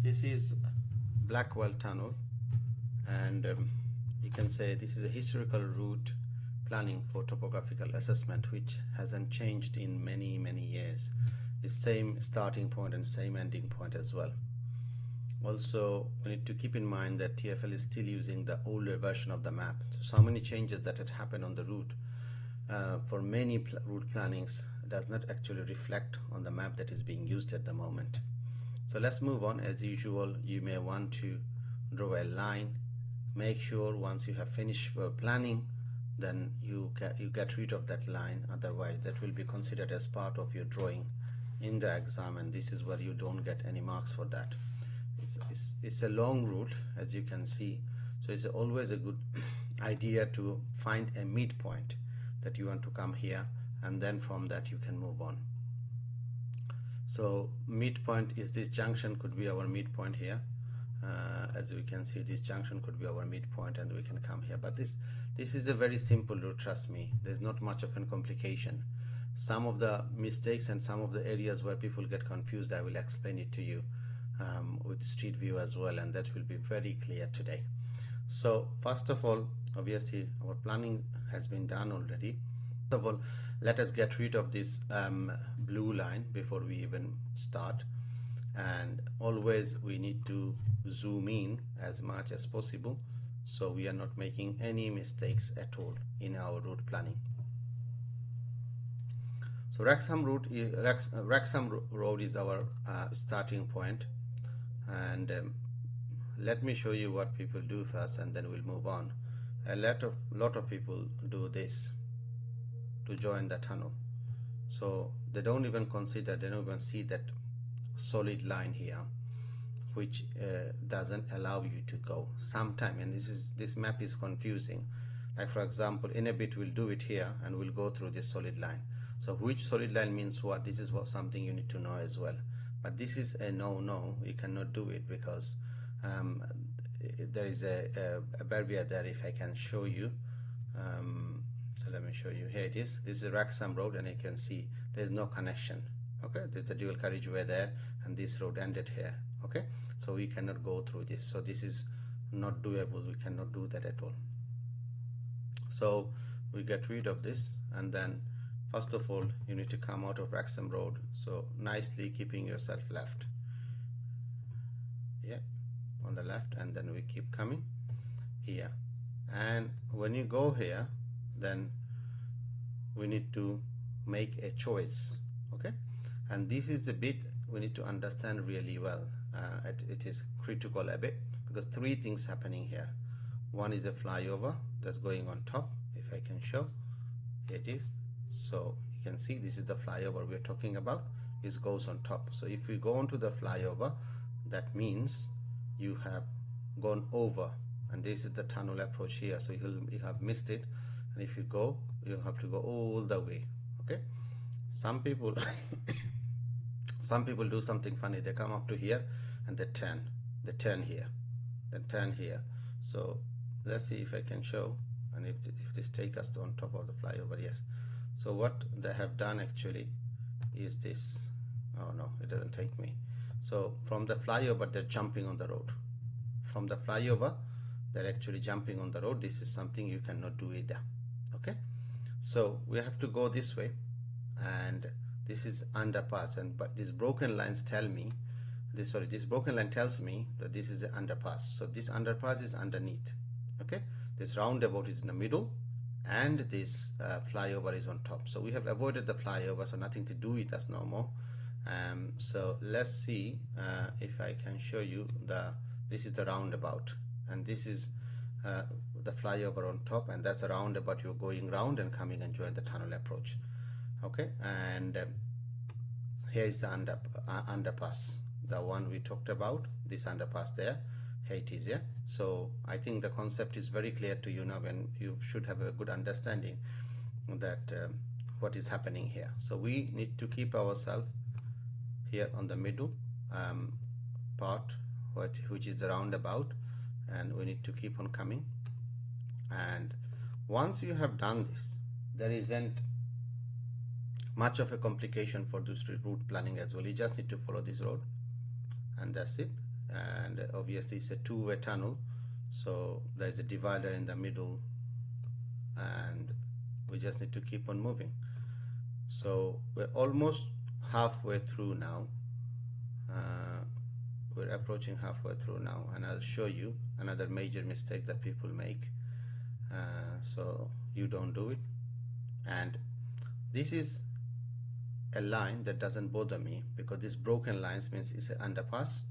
This is Blackwall tunnel, and you can say this is a historical route planning for topographical assessment, which hasn't changed in many years. It's same starting point and same ending point as well. Also, we need to keep in mind that TfL is still using the older version of the map. So many changes that had happened on the route for many route plannings does not actually reflect on the map that is being used at the moment. So let's move on. As usual, you may want to draw a line. Make sure once you have finished planning, then you get rid of that line. Otherwise, that will be considered as part of your drawing in the exam, and this is where you don't get any marks for that. It's a long route, as you can see, so it's always a good idea to find a midpoint that you want to come here, and then from that you can move on. So midpoint is this junction, could be our midpoint here. As we can see, this junction could be our midpoint, and we can come here. But this is a very simple route, trust me. There's not much of a complication. Some of the mistakes and some of the areas where people get confused, I will explain it to you with street view as well, and that will be very clear today. So first of all, obviously our planning has been done already. First of all, let us get rid of this blue line before we even start, and always we need to zoom in as much as possible so we are not making any mistakes at all in our route planning. So Wrexham Road is our starting point, and let me show you what people do first, and then we'll move on. A lot of people do this to join the tunnel, so they don't even consider, they don't even see that solid line here, which doesn't allow you to go sometime. And this map is confusing. Like for example, in a bit we'll do it here and we'll go through this solid line. So which solid line means what? This is what something you need to know as well. But this is a no, you cannot do it, because there is a barrier there. If I can show you, so let me show you. Here it is. This is Wrexham Road, and you can see there's no connection. Okay, there's a dual carriageway there, and this road ended here. Okay, so we cannot go through this. So this is not doable. We cannot do that at all. So we get rid of this, and then first of all, you need to come out of Wrexham Road. So nicely keeping yourself left. Yeah, on the left, and then we keep coming here. And when you go here, then we need to make a choice. Okay, and this is a bit we need to understand really well. It is critical a bit, because three things happening here. One is a flyover that's going on top. If I can show, here it is. So you can see this is the flyover we're talking about. This goes on top. So if we go onto the flyover, that means you have gone over, and this is the tunnel approach here. So you have missed it, and if you go, you have to go all the way. Okay, some people some people do something funny. They come up to here and they turn here, then turn here. So let's see if I can show, and if this take us on top of the flyover. Yes. So what they have done actually is this. Oh no, it doesn't take me. So from the flyover, they're jumping on the road. From the flyover, they're actually jumping on the road. This is something you cannot do either. Okay, so we have to go this way, and this is underpass, and but these broken lines tell me this broken line tells me that this is an underpass. So this underpass is underneath. Okay, this roundabout is in the middle, and this flyover is on top. So we have avoided the flyover, so nothing to do with us no more. So let's see if I can show you this is the roundabout, and this is the flyover on top, and that's a roundabout. You're going round and coming and join the tunnel approach. Okay, and here is the underpass, the one we talked about, this underpass there. Here it is. Yeah, so I think the concept is very clear to you now, and you should have a good understanding that what is happening here. So we need to keep ourselves here on the middle part, which is the roundabout, and we need to keep on coming. And once you have done this, there isn't much of a complication for the street route planning as well. You just need to follow this road, and that's it. and obviously it's a two-way tunnel, so there's a divider in the middle, and we just need to keep on moving. So we're almost halfway through now. We're approaching halfway through now, and I'll show you another major mistake that people make, so you don't do it. And this is a line that doesn't bother me, because this broken lines means it's an underpass.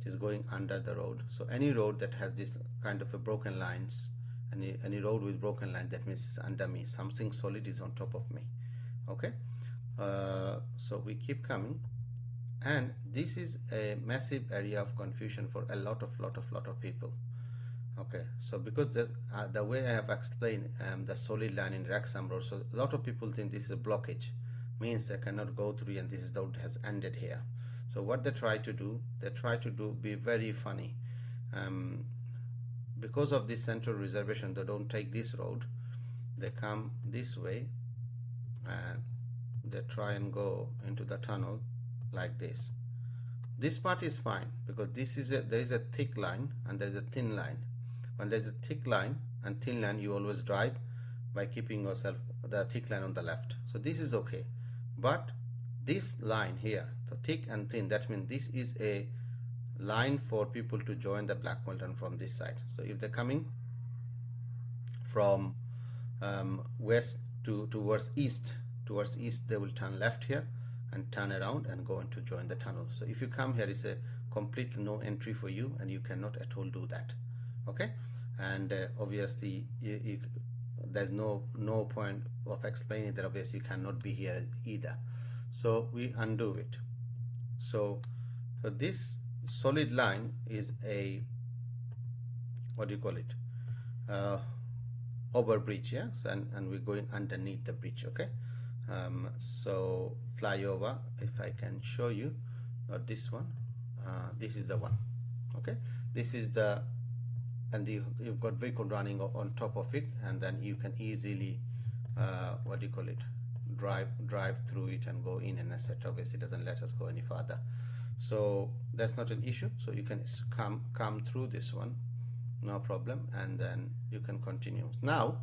It is going under the road. So any road that has this kind of a broken lines, any road with broken line, that means it's under me. Something solid is on top of me. Okay, so we keep coming, and this is a massive area of confusion for a lot of people. Okay, so because the way I have explained the solid line in Wrexham Road, so a lot of people think this is a blockage, means they cannot go through, and this is the road has ended here. So what they try to do be very funny. Because of this central reservation, they don't take this road, they come this way, and they try and go into the tunnel like this. This part is fine, because there is a thick line and there is a thin line. When there is a thick line and thin line, you always drive by keeping yourself the thick line on the left. So this is okay. But this line here, so thick and thin, that means this is a line for people to join the Blackwall tunnel from this side. So if they're coming from west towards east, they will turn left here and turn around and go to join the tunnel. So if you come here, it's a complete no entry for you, and you cannot at all do that. Okay, and obviously there's no point of explaining that. Obviously you cannot be here either, so we undo it. So this solid line is a, what do you call it, over bridge, yes, and we're going underneath the bridge. Okay, so flyover, if I can show you, not this one, this is the one. Okay, this is the, and you've got vehicle running on top of it, and then you can easily what do you call it, drive through it and go in and etc. Obviously it doesn't let us go any further, so that's not an issue. So you can come through this one, no problem, and then you can continue. Now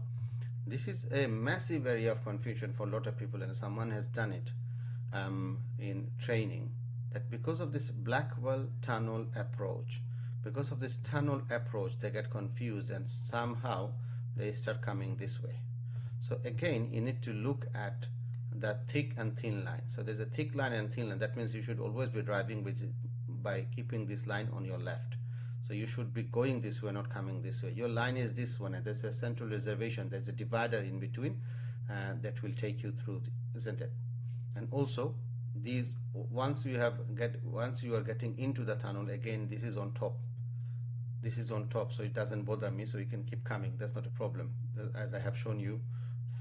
this is a massive area of confusion for a lot of people, and someone has done it in training, that because of this Blackwall tunnel approach, they get confused and somehow they start coming this way. So again, you need to look at the thick and thin line. So there's a thick line and thin line. That means you should always be driving by keeping this line on your left. So you should be going this way, not coming this way. Your line is this one, and there's a central reservation. There's a divider in between that will take you through, isn't it? And also these, once you are getting into the tunnel, again this is on top. This is on top, so it doesn't bother me, so you can keep coming. That's not a problem, as I have shown you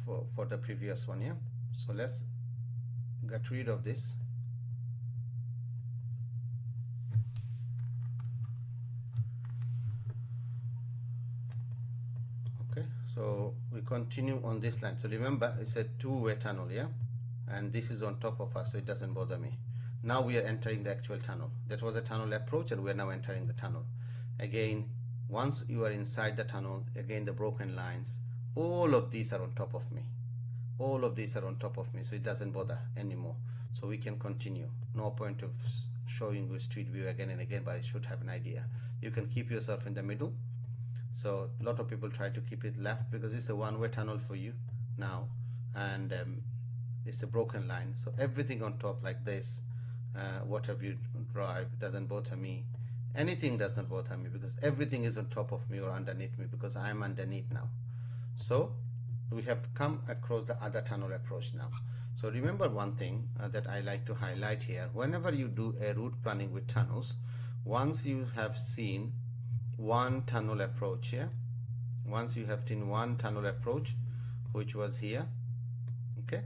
for the previous one. Yeah, so let's get rid of this. Okay, so we continue on this line. So remember, it's a two-way tunnel, yeah, and this is on top of us, so it doesn't bother me. Now we are entering the actual tunnel. That was a tunnel approach, and we are now entering the tunnel. Again, once you are inside the tunnel, again the broken lines, all of these are on top of me. All of these are on top of me, so it doesn't bother anymore. So we can continue. No point of showing you street view again and again, but I should have an idea. You can keep yourself in the middle. So a lot of people try to keep it left because it's a one-way tunnel for you now, and it's a broken line. So everything on top like this, whatever you drive, doesn't bother me. Anything does not bother me because everything is on top of me or underneath me, because I am underneath now. So we have come across the other tunnel approach now. So remember one thing that I like to highlight here: whenever you do a route planning with tunnels, once you have seen one tunnel approach here, once you have seen one tunnel approach, which was here, okay,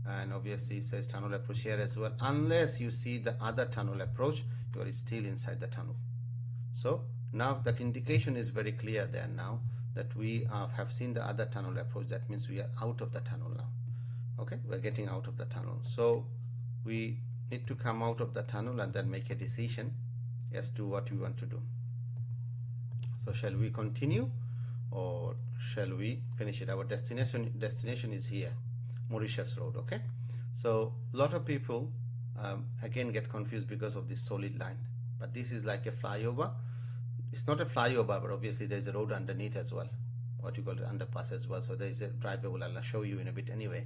and obviously it says tunnel approach here as well, unless you see the other tunnel approach, you are still inside the tunnel. So now the indication is very clear there now that we have seen the other tunnel approach. That means we are out of the tunnel now. Okay, we're getting out of the tunnel. So we need to come out of the tunnel and then make a decision. as to what we want to do. So shall we continue or shall we finish it? Our destination is here, Mauritius Road. Okay, so a lot of people again get confused because of this solid line, but this is like a flyover. It's not a flyover, but obviously there's a road underneath as well, what you call it, underpass as well. So there is a driveway. I'll show you in a bit anyway.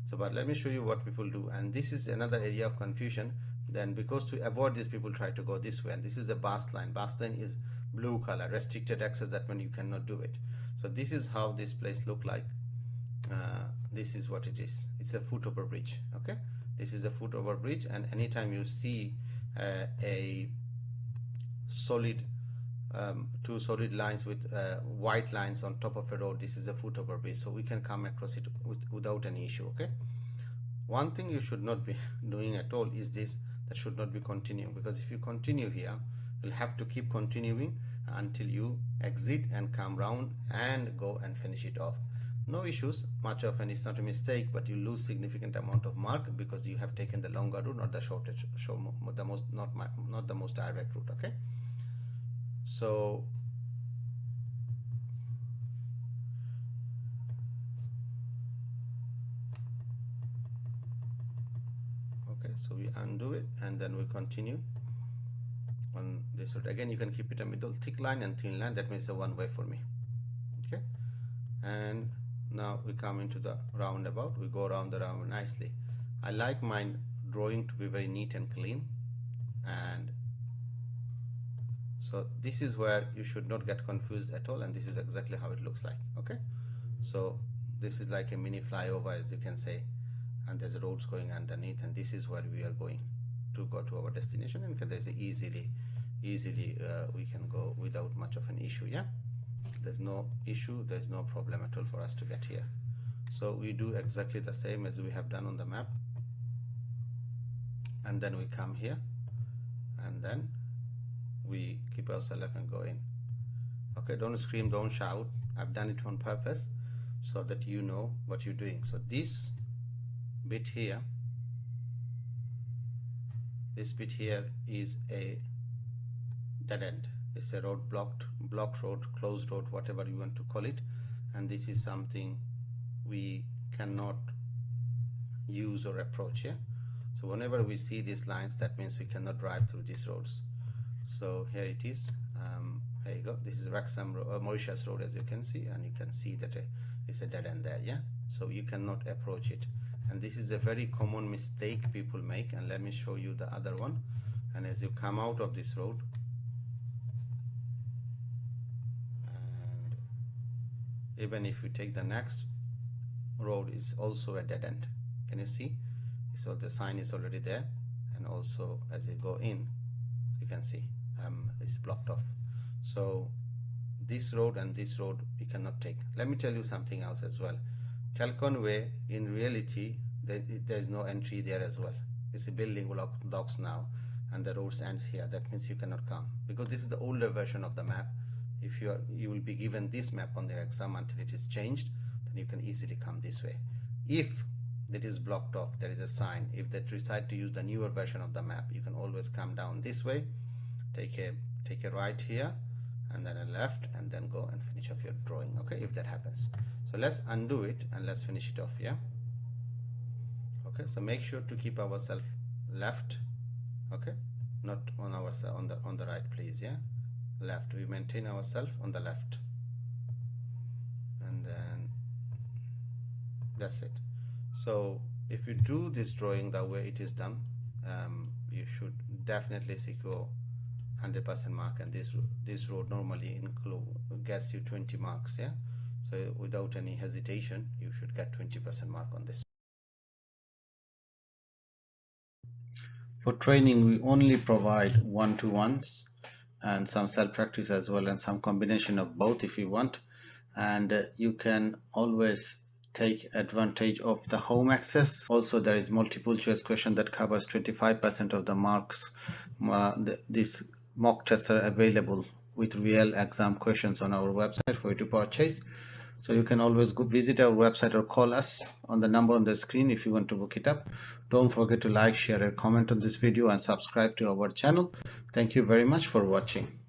So but let me show you what people do, and this is another area of confusion. Then because to avoid this, people try to go this way, and this is a bus line. Bus line is blue color, restricted access, that means you cannot do it. So this is how this place look like. This is what it is. It's a foot over bridge. Okay, this is a foot over bridge, and anytime you see a solid two solid lines with white lines on top of a road, this is a foot over bridge, so we can come across it without any issue. Okay, one thing you should not be doing at all is this, that should not be continuing, because if you continue here, you'll have to keep continuing until you exit and come round and go and finish it off. No issues much of, and it's not a mistake, but you lose significant amount of mark because you have taken the longer route, not the shortest, not the most direct route. Okay, so so we undo it and then we continue on this road. Again, you can keep it a middle thick line and thin line, that means a one way for me. Okay, and now we come into the roundabout, we go around the round nicely. I like my drawing to be very neat and clean, and so this is where you should not get confused at all, and this is exactly how it looks like. Okay, so this is like a mini flyover, as you can say, and there's roads going underneath, and this is where we are going to go to our destination, and there's easily we can go without much of an issue. Yeah, there's no issue, there's no problem at all for us to get here. So we do exactly the same as we have done on the map, and then we come here and then we keep ourselves and go in. Okay, don't scream, don't shout. I've done it on purpose so that you know what you're doing. So this bit here, this bit here is a dead end. It's a road blocked road, closed road, whatever you want to call it, and this is something we cannot use or approach. Yeah, so whenever we see these lines, that means we cannot drive through these roads. So here it is. Here you go. This is Wrexham Mauritius Road, as you can see, and you can see that it's a dead end there. Yeah, so you cannot approach it, and this is a very common mistake people make. And let me show you the other one. And as you come out of this road, and even if you take the next road, is also a dead end. Can you see? So the sign is already there, and also as you go in, you can see it's blocked off. So this road and this road we cannot take. Let me tell you something else as well. Telcon Way, in reality, there is no entry there as well. It's a building blocks now, and the road ends here. That means you cannot come, because this is the older version of the map. If you will be given this map on the exam until it is changed, then you can easily come this way. If that is blocked off, there is a sign. If they decide to use the newer version of the map, you can always come down this way, take a right here, and then a left, and then go and finish off your drawing. Okay, if that happens. So let's undo it and let's finish it off. Yeah, okay, so make sure to keep ourselves left. Okay, not on our on the right, please. Yeah, left. We maintain ourselves on the left, and then that's it. So if you do this drawing the way it is done, you should definitely secure 100% mark, and this road normally gets you 20 marks. Yeah, so without any hesitation you should get 20% mark on this. For training, we only provide one-to-ones and some self-practice as well, and some combination of both if you want, and you can always take advantage of the home access. Also, there is multiple choice question that covers 25% of the marks. This mock tests are available with real exam questions on our website for you to purchase. So you can always go visit our website or call us on the number on the screen if you want to book it up. Don't forget to like, share, and comment on this video, and subscribe to our channel. Thank you very much for watching.